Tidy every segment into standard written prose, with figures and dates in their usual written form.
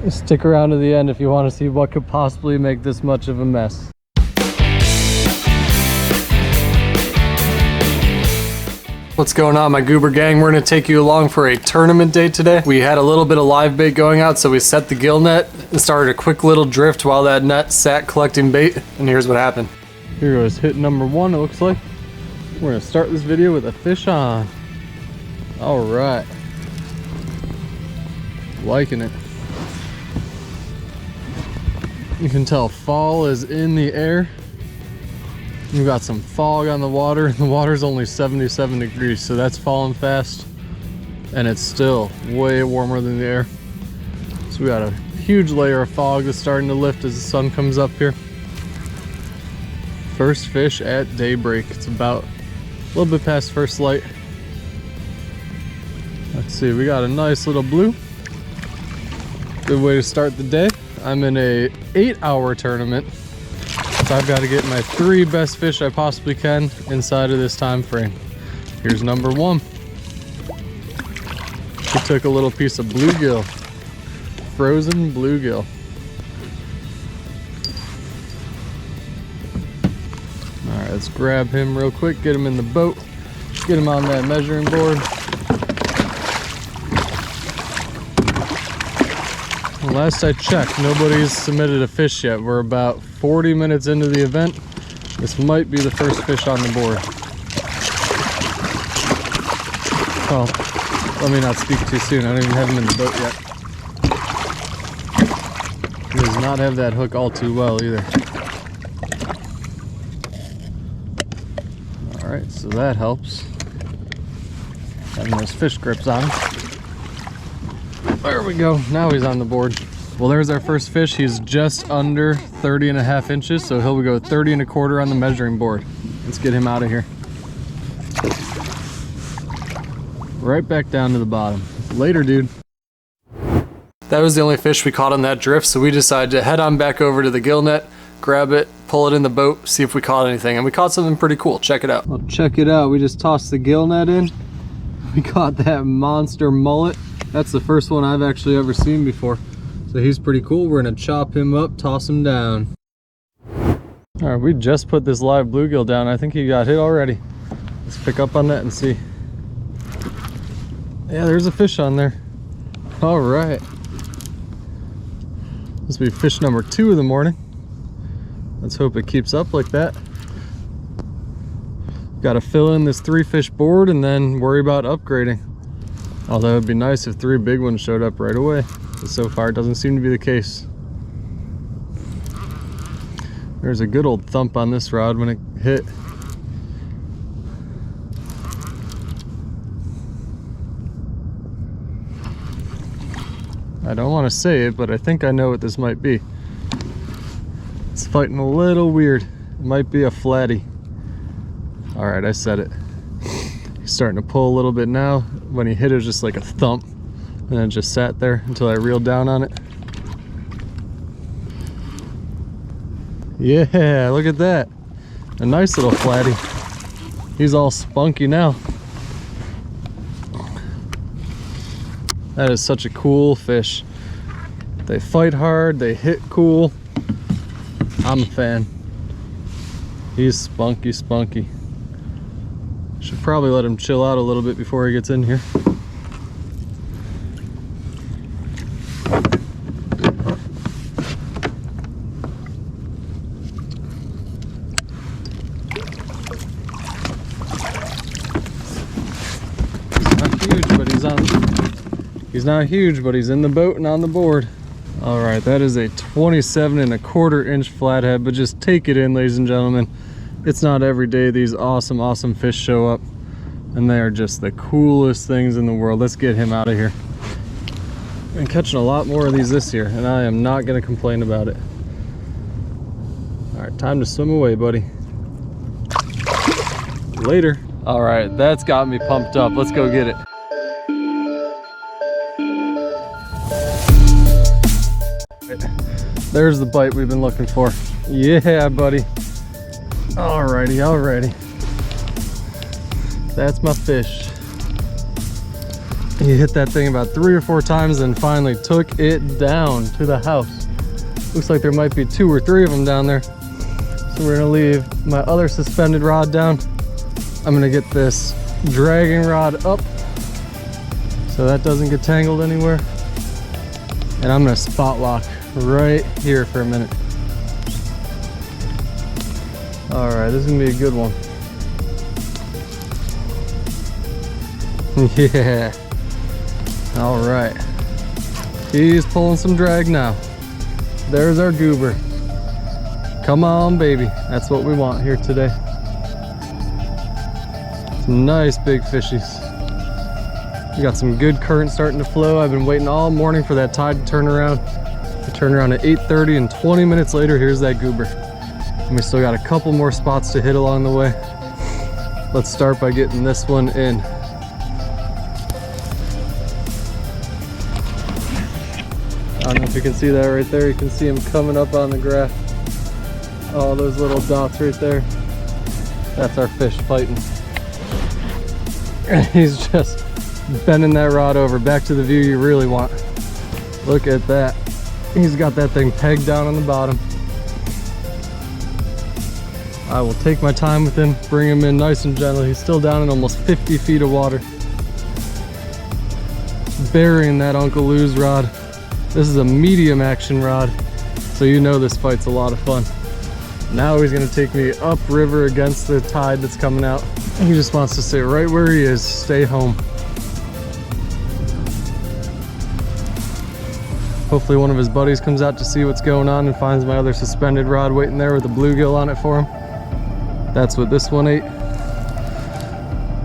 Stick around to the end if you want to see what could possibly make this much of a mess. What's going on, my Goober gang? We're going to take you along for a tournament day today. We had a little bit of live bait going out, so we set the gill net and started a quick little drift while that net sat collecting bait, and here's what happened. Here goes hit number one, it looks like. We're going to start this video with a fish on. All right. Liking it. You can tell fall is in the air. We've got some fog on the water. The water's only 77 degrees, so that's falling fast. And it's still way warmer than the air. So we got a huge layer of fog that's starting to lift as the sun comes up here. First fish at daybreak. It's about a little bit past first light. Let's see, we got a nice little blue. Good way to start the day. I'm in a 8-hour tournament. So I've got to get my 3 best fish I possibly can inside of this time frame. Here's number one. We took a little piece of bluegill, frozen bluegill. All right, let's grab him real quick, get him in the boat, get him on that measuring board. Last I checked, nobody's submitted a fish yet. We're about 40 minutes into the event. This might be the first fish on the board. Well, let me not speak too soon. I don't even have him in the boat yet. He does not have that hook all too well either. All right, so that helps. Having those fish grips on him. There we go, now he's on the board. Well, there's our first fish. He's just under 30.5 inches, so he'll go 30 1/4 on the measuring board. Let's get him out of here. Right back down to the bottom. Later, dude. That was the only fish we caught on that drift, so we decided to head on back over to the gill net, grab it, pull it in the boat, see if we caught anything, and we caught something pretty cool. Check it out. Well, check it out. We just tossed the gill net in. We caught that monster mullet. That's the first one I've actually ever seen before. So he's pretty cool. We're gonna chop him up, toss him down. All right, we just put this live bluegill down. I think he got hit already. Let's pick up on that and see. Yeah, there's a fish on there. All right. This will be fish number 2 of the morning. Let's hope it keeps up like that. Got to fill in this 3-fish board and then worry about upgrading. Although it'd be nice if 3 big ones showed up right away. But so far it doesn't seem to be the case. There's a good old thump on this rod when it hit. I don't want to say it, but I think I know what this might be. It's fighting a little weird. It might be a flatty. All right, I said it. He's starting to pull a little bit now. When he hit it, was just like a thump, and then it just sat there until I reeled down on it. Yeah, look at that. A nice little flatty. He's all spunky now. That is such a cool fish. They fight hard, they hit cool. I'm a fan. He's spunky, spunky. Should probably let him chill out a little bit before he gets in here. He's not huge, but he's in the boat and on the board. All right, that is a 27 1/4 inch flathead, but just take it in, ladies and gentlemen. It's not every day these awesome fish show up, and they are just the coolest things in the world. Let's get him out of here. I've been catching a lot more of these this year, and I am not gonna complain about it. All right, time to swim away, buddy. Later. All right, that's got me pumped up. Let's go get it. There's the bite we've been looking for. Yeah, buddy. Alrighty, alrighty. That's my fish. He hit that thing about 3 or 4 times and finally took it down to the house. Looks like there might be 2 or 3 of them down there. So we're gonna leave my other suspended rod down. I'm gonna get this dragging rod up so that doesn't get tangled anywhere. And I'm gonna spot lock right here for a minute. All right, this is gonna be a good one. Yeah. All right. He's pulling some drag now. There's our goober. Come on, baby. That's what we want here today. Some nice big fishies. We got some good current starting to flow. I've been waiting all morning for that tide to turn around. It turned around at 8:30 and 20 minutes later, here's that goober. And we still got a couple more spots to hit along the way. Let's start by getting this one in. I don't know if you can see that right there. You can see him coming up on the graph. All those little dots right there. That's our fish fighting. And he's just bending that rod over. Back to the view you really want. Look at that. He's got that thing pegged down on the bottom. I will take my time with him, bring him in nice and gentle. He's still down in almost 50 feet of water. Burying that Uncle Lou's rod. This is a medium action rod, so you know this fight's a lot of fun. Now he's gonna take me upriver against the tide that's coming out. He just wants to stay right where he is, stay home. Hopefully one of his buddies comes out to see what's going on and finds my other suspended rod waiting there with a bluegill on it for him. That's what this one ate.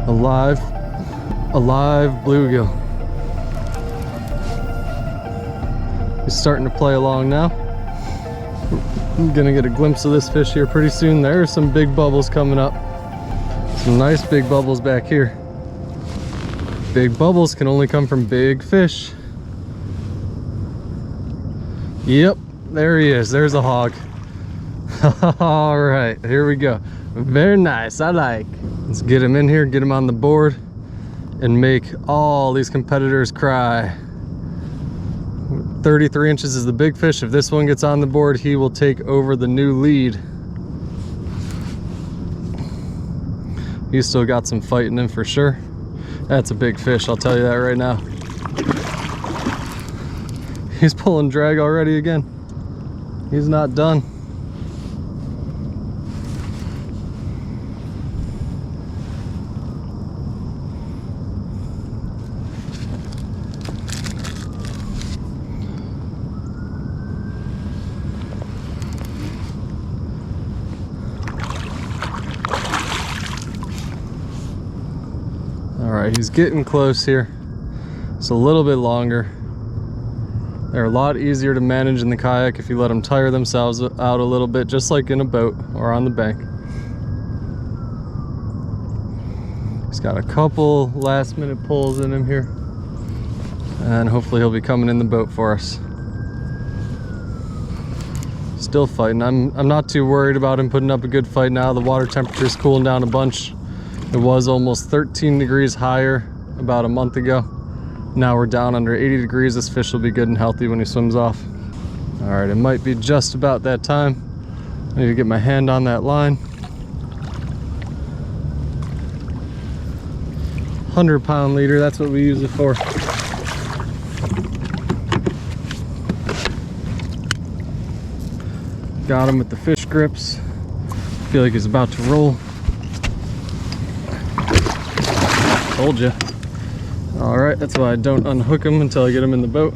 A live bluegill. He's starting to play along now. I'm gonna get a glimpse of this fish here pretty soon. There are some big bubbles coming up. Some nice big bubbles back here. Big bubbles can only come from big fish. Yep, there he is. There's a hog. All right, here we go. Very nice, I like. Let's get him in here, get him on the board, and make all these competitors cry. 33 inches is the big fish. If this one gets on the board, he will take over the new lead. He's still got some fight in him for sure. That's a big fish, I'll tell you that right now. He's pulling drag already again. He's not done. All right, he's getting close here. It's a little bit longer. They're a lot easier to manage in the kayak if you let them tire themselves out a little bit, just like in a boat or on the bank. He's got a couple last minute pulls in him here, and hopefully he'll be coming in the boat for us. Still fighting. I'm not too worried about him putting up a good fight now. The water temperature's cooling down a bunch. It was almost 13 degrees higher about a month ago. Now we're down under 80 degrees. This fish will be good and healthy when he swims off. All right, it might be just about that time. I need to get my hand on that line. 100-pound leader, that's what we use it for. Got him with the fish grips. Feel like he's about to roll. Told you. All right, that's why I don't unhook him until I get him in the boat.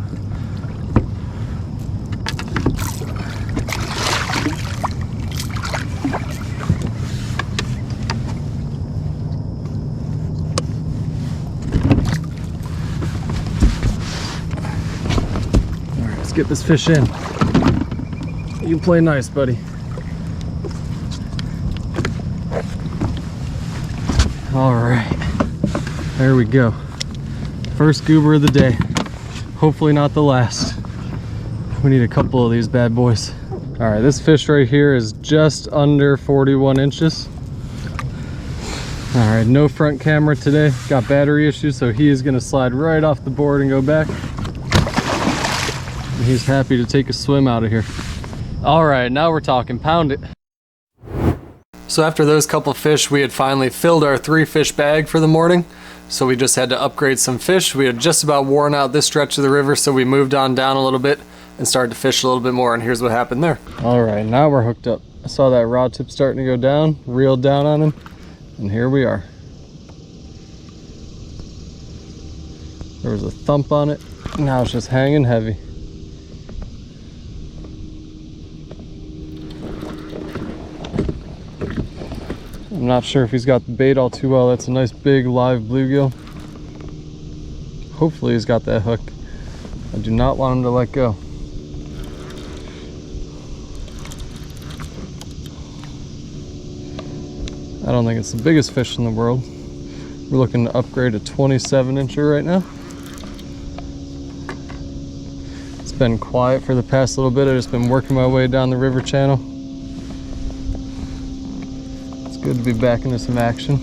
All right, let's get this fish in. You play nice, buddy. All right, there we go. First goober of the day. Hopefully not the last. We need a couple of these bad boys. All right, this fish right here is just under 41 inches. All right, no front camera today. Got battery issues, so he is gonna slide right off the board and go back. And he's happy to take a swim out of here. All right, now we're talking. Pound it. So after those couple fish, we had finally filled our 3-fish bag for the morning. So we just had to upgrade some fish. We had just about worn out this stretch of the river, so we moved on down a little bit and started to fish a little bit more, and here's what happened there. All right, now we're hooked up. I saw that rod tip starting to go down, reeled down on him, and here we are. There was a thump on it, now it's just hanging heavy. I'm not sure if he's got the bait all too well. That's a nice big live bluegill. Hopefully he's got that hook. I do not want him to let go. I don't think it's the biggest fish in the world. We're looking to upgrade a 27-incher right now. It's been quiet for the past little bit. I've just been working my way down the river channel. It's good to be back into some action.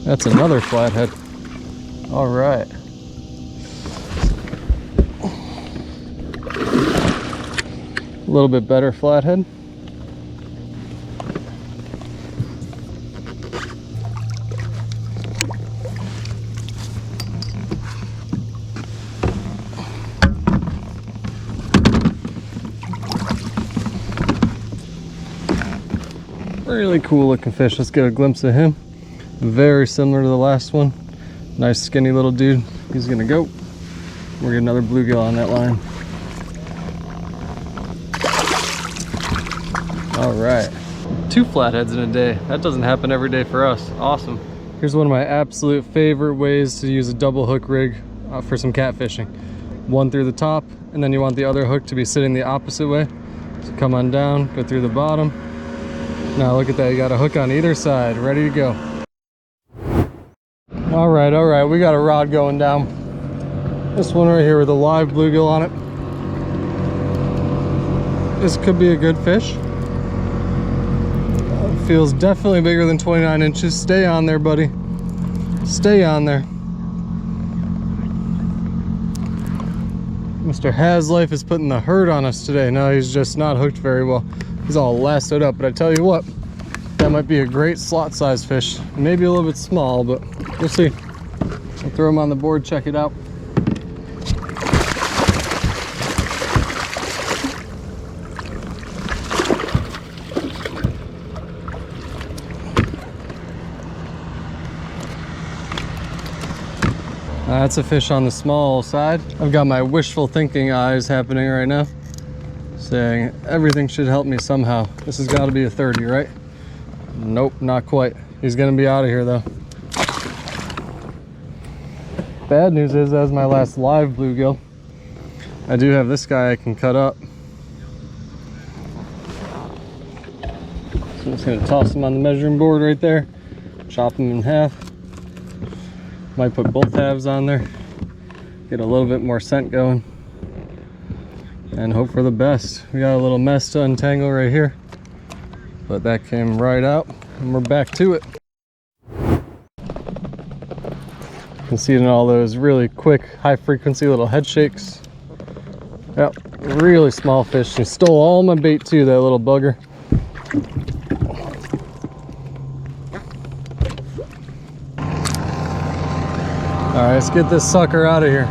That's another flathead. All right. A little bit better flathead. Really cool looking fish. Let's get a glimpse of him. Very similar to the last one. Nice skinny little dude. He's gonna go. We're getting another bluegill on that line. All right, 2 flatheads in a day. That doesn't happen every day for us. Awesome. Here's one of my absolute favorite ways to use a double hook rig for some catfishing. One through the top, and then you want the other hook to be sitting the opposite way. So come on down, go through the bottom. Now look at that, you got a hook on either side, ready to go. All right, we got a rod going down. This one right here with a live bluegill on it. This could be a good fish. Feels definitely bigger than 29 inches. Stay on there, buddy. Stay on there. Mr. Haslife is putting the hurt on us today. No, he's just not hooked very well. He's all lassoed up, but I tell you what, that might be a great slot size fish. Maybe a little bit small, but we'll see. I'll throw him on the board, check it out. That's a fish on the small side. I've got my wishful thinking eyes happening right now, saying everything should help me somehow. This has got to be a 30, right? Nope, not quite. He's gonna be out of here though. Bad news is, that's my last live bluegill. I do have this guy I can cut up. So I'm just gonna toss him on the measuring board right there, chop him in half. Might put both halves on there, get a little bit more scent going, and hope for the best. We got a little mess to untangle right here, but that came right out, and we're back to it. You can see it in all those really quick, high frequency little head shakes. Yep, really small fish. He stole all my bait too, that little bugger. All right, let's get this sucker out of here.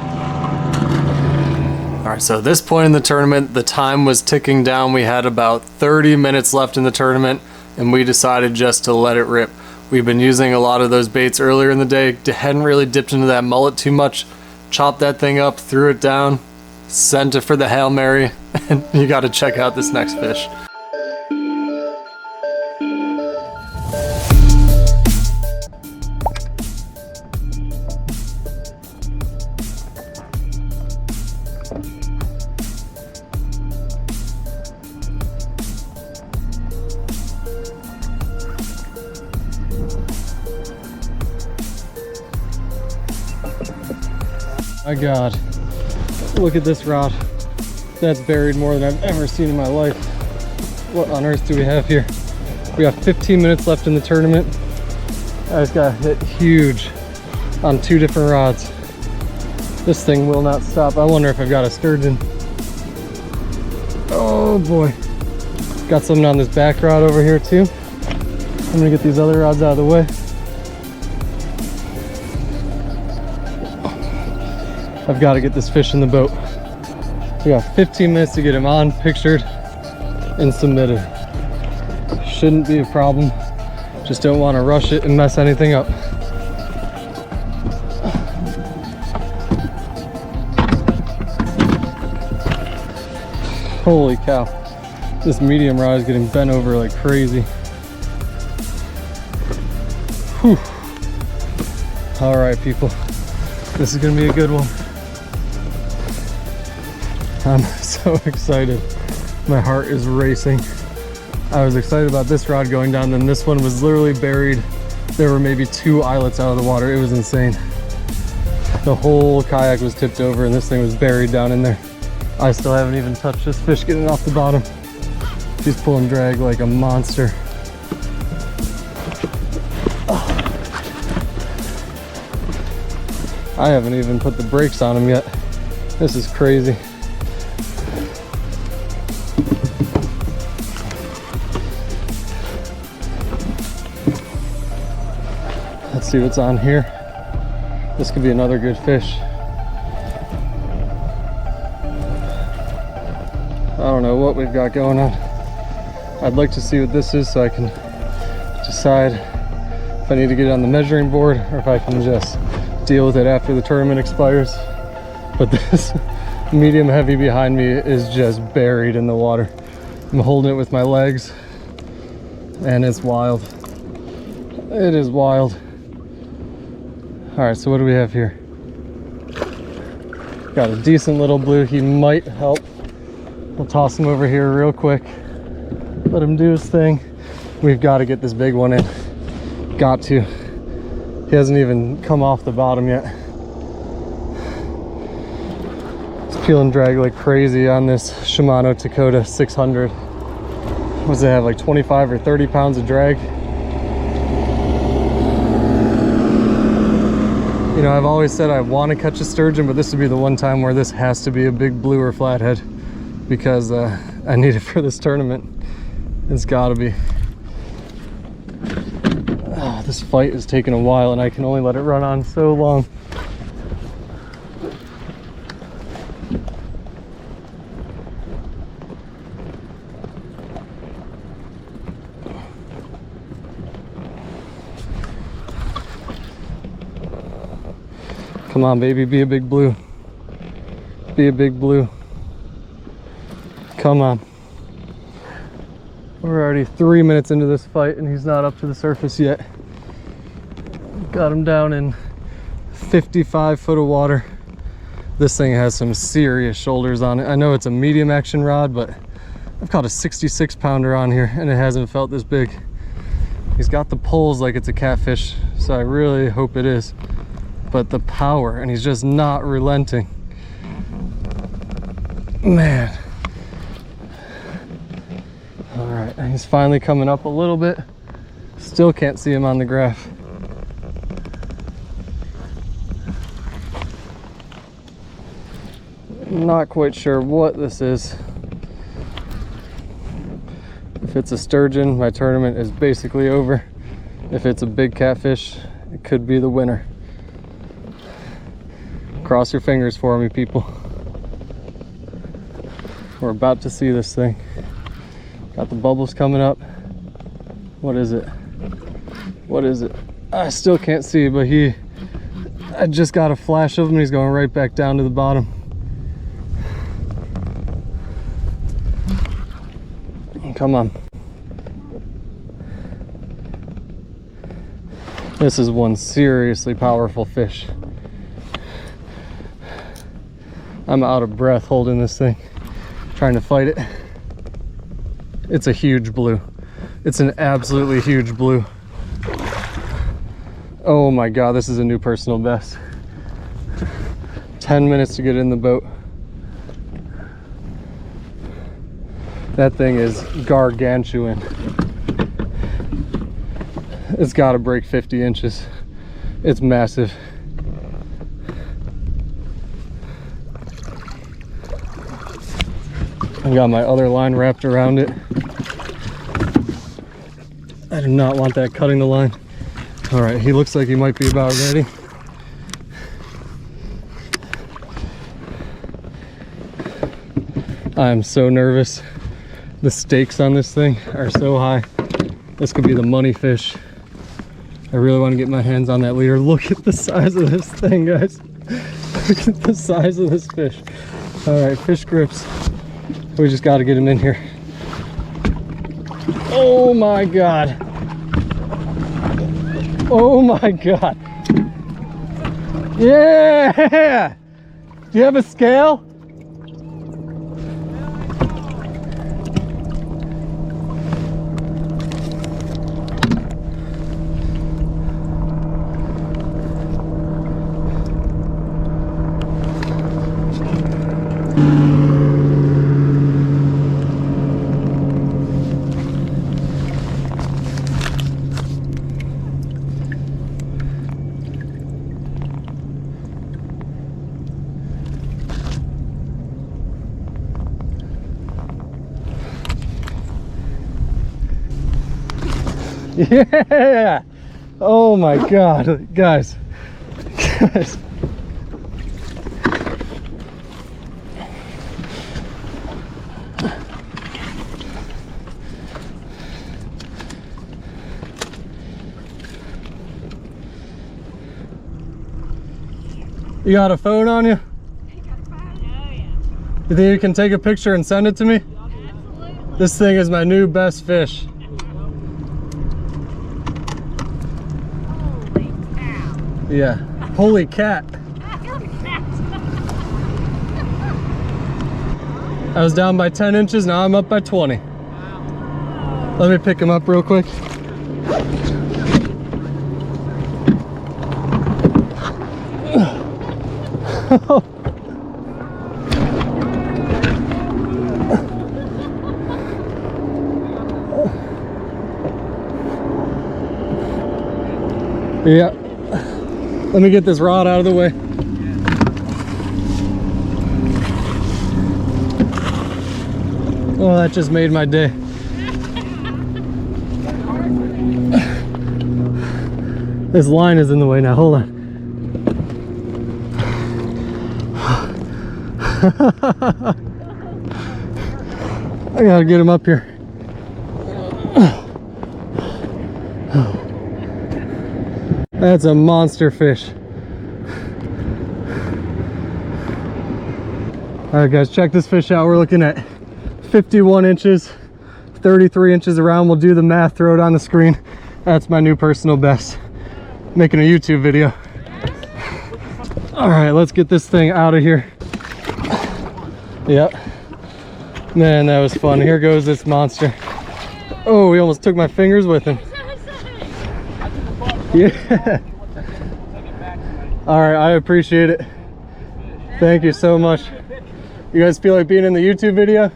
All right, so at this point in the tournament, the time was ticking down. We had about 30 minutes left in the tournament, and we decided just to let it rip. We've been using a lot of those baits earlier in the day. Hadn't really dipped into that mullet too much. Chopped that thing up, threw it down, sent it for the Hail Mary, and you got to check out this next fish. My God, look at this rod. That's buried more than I've ever seen in my life. What on earth do we have here? We got 15 minutes left in the tournament. I just got hit huge on 2 different rods. This thing will not stop. I wonder if I've got a sturgeon. Oh boy. Got something on this back rod over here too. I'm gonna get these other rods out of the way. I've got to get this fish in the boat. We got 15 minutes to get him on, pictured, and submitted. Shouldn't be a problem. Just don't want to rush it and mess anything up. Holy cow. This medium rod is getting bent over like crazy. Whew. All right, people. This is gonna be a good one. I'm so excited. My heart is racing. I was excited about this rod going down, then this one was literally buried. There were maybe 2 eyelets out of the water. It was insane. The whole kayak was tipped over and this thing was buried down in there. I still haven't even touched this fish getting off the bottom. She's pulling drag like a monster. I haven't even put the brakes on him yet. This is crazy. Let's see what's on here. This could be another good fish. I don't know what we've got going on. I'd like to see what this is so I can decide if I need to get it on the measuring board or if I can just deal with it after the tournament expires. But this medium heavy behind me is just buried in the water. I'm holding it with my legs and it's wild. It is wild. All right, so what do we have here? Got a decent little blue. He might help. We'll toss him over here real quick. Let him do his thing. We've got to get this big one in. Got to. He hasn't even come off the bottom yet. It's peeling drag like crazy on this Shimano Dakota 600. What does it have, like 25 or 30 pounds of drag? You know, I've always said I want to catch a sturgeon, but this would be the one time where this has to be a big blue or flathead because I need it for this tournament. It's got to be. Oh, this fight is taking a while and I can only let it run on so long. Come on, baby, be a big blue. Be a big blue. Come on. We're already 3 minutes into this fight and he's not up to the surface yet. Got him down in 55 foot of water. This thing has some serious shoulders on it. I know it's a medium action rod, but I've caught a 66 pounder on here and it hasn't felt this big. He's got the poles like it's a catfish, so I really hope it is. But the power, and he's just not relenting. Man. All right, he's finally coming up a little bit. Still can't see him on the graph. Not quite sure what this is. If it's a sturgeon, my tournament is basically over. If it's a big catfish, it could be the winner. Cross your fingers for me, people. We're about to see this thing. Got the bubbles coming up. What is it? What is it? I still can't see, but I just got a flash of him. He's going right back down to the bottom. Come on. This is one seriously powerful fish. I'm out of breath holding this thing, trying to fight it. It's a huge blue. It's an absolutely huge blue. Oh my God, this is a new personal best. 10 minutes to get in the boat. That thing is gargantuan. It's got to break 50 inches. It's massive. I got my other line wrapped around it. I do not want that cutting the line. All right, he looks like he might be about ready. I am so nervous. The stakes on this thing are so high. This could be the money fish. I really want to get my hands on that leader. Look at the size of this thing, guys. Look at the size of this fish. All right, fish grips. We just got to get him in here. Oh my God. Oh my God. Yeah! Do you have a scale? Yeah! Oh my God, guys. Guys. You got a phone on you? You think you can take a picture and send it to me? Absolutely. This thing is my new best fish. Holy cow. Yeah. Holy cat. I was down by 10 inches, now I'm up by 20. Wow. Let me pick him up real quick. Yeah. Let me get this rod out of the way. Oh, that just made my day. This line is in the way now. Hold on. I gotta get him up here. That's a monster fish. All right, guys, check this fish out. We're looking at 51 inches, 33 inches around. We'll do the math, throw it on the screen. That's my new personal best. Making a YouTube video. All right, let's get this thing out of here. Yep. Man, that was fun. Here goes this monster. Oh, he almost took my fingers with him. Yeah. All right, I appreciate it. Thank you so much. You guys feel like being in the YouTube video?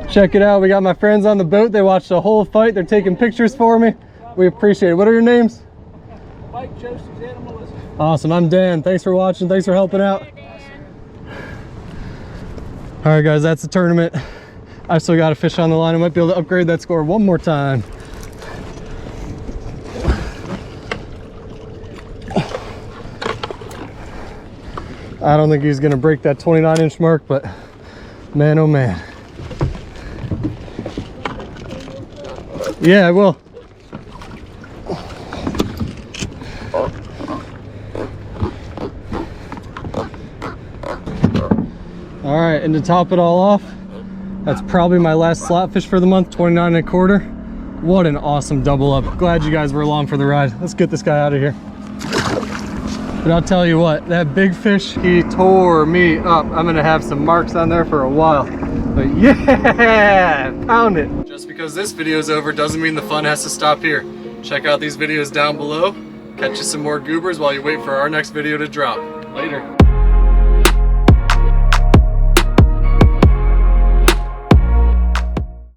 Check it out. We got my friends on the boat. They watched the whole fight. They're taking pictures for me. We appreciate it. What are your names? Mike, Joe, Suzanne, and Melissa. Awesome. I'm Dan. Thanks for watching. Thanks for helping out. All right, guys, that's the tournament. I've still got a fish on the line. I might be able to upgrade that score one more time. I don't think he's gonna break that 29-inch mark, but man, oh man. Yeah, I will. All right, and to top it all off, that's probably my last slot fish for the month, 29 1/4. What an awesome double up. Glad you guys were along for the ride. Let's get this guy out of here. But I'll tell you what, that big fish, he tore me up. I'm gonna have some marks on there for a while. But yeah, found it. Just because this video is over doesn't mean the fun has to stop here. Check out these videos down below. Catch you some more goobers while you wait for our next video to drop. Later.